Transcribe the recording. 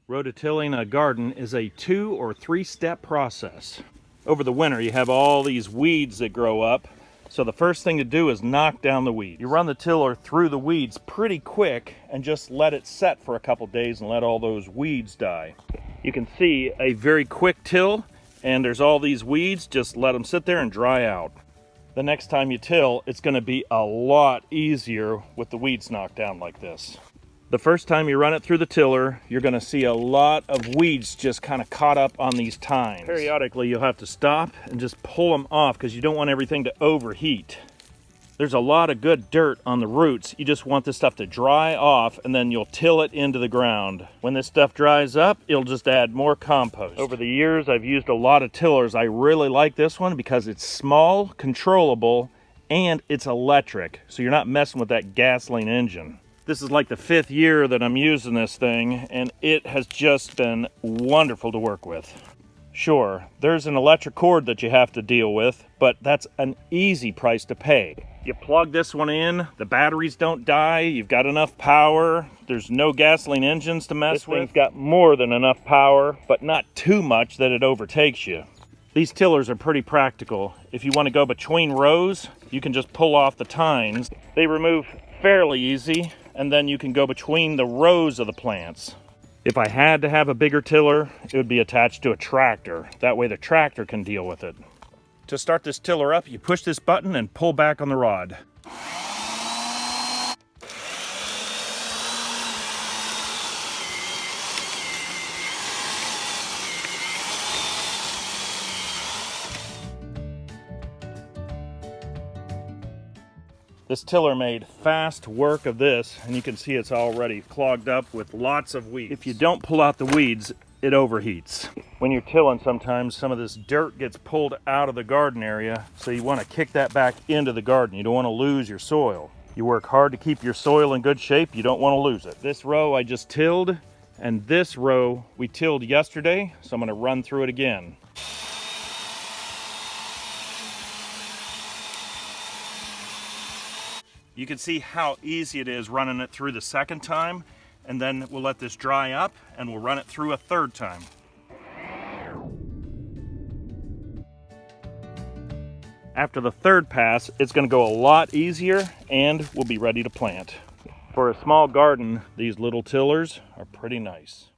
Rototilling a garden is a 2 or 3 step process. Over the winter, you have all these weeds that grow up. So the first thing to do is knock down the weeds. You run the tiller through the weeds pretty quick and just let it set for a couple days and let all those weeds die. You can see a very quick till, and there's all these weeds. Just let them sit there and dry out. The next time you till, it's going to be a lot easier with the weeds knocked down like this. The first time you run it through the tiller, you're going to see a lot of weeds just kind of caught up on these tines. Periodically, you'll have to stop and just pull them off because you don't want everything to overheat. There's a lot of good dirt on the roots. You just want this stuff to dry off, and then you'll till it into the ground. When this stuff dries up, you'll just add more compost. Over the years, I've used a lot of tillers. I really like this one because it's small, controllable, and it's electric, so you're not messing with that gasoline engine. This is like the 5th year that I'm using this thing, and it has just been wonderful to work with. Sure, there's an electric cord that you have to deal with, but that's an easy price to pay. You plug this one in, the batteries don't die, you've got enough power, there's no gasoline engines to mess with. This thing's got more than enough power, but not too much that it overtakes you. These tillers are pretty practical. If you want to go between rows, you can just pull off the tines. They remove fairly easy, and then you can go between the rows of the plants. If I had to have a bigger tiller, it would be attached to a tractor. That way the tractor can deal with it. To start this tiller up, you push this button and pull back on the rod. This tiller made fast work of this, and you can see it's already clogged up with lots of weeds. If you don't pull out the weeds, it overheats. When you're tilling, sometimes some of this dirt gets pulled out of the garden area, so you want to kick that back into the garden. You don't want to lose your soil. You work hard to keep your soil in good shape, you don't want to lose it. This row I just tilled, and this row we tilled yesterday, so I'm going to run through it again. You can see how easy it is running it through the second time, and then we'll let this dry up and we'll run it through a third time. After the third pass, it's going to go a lot easier and we'll be ready to plant. For a small garden, these little tillers are pretty nice.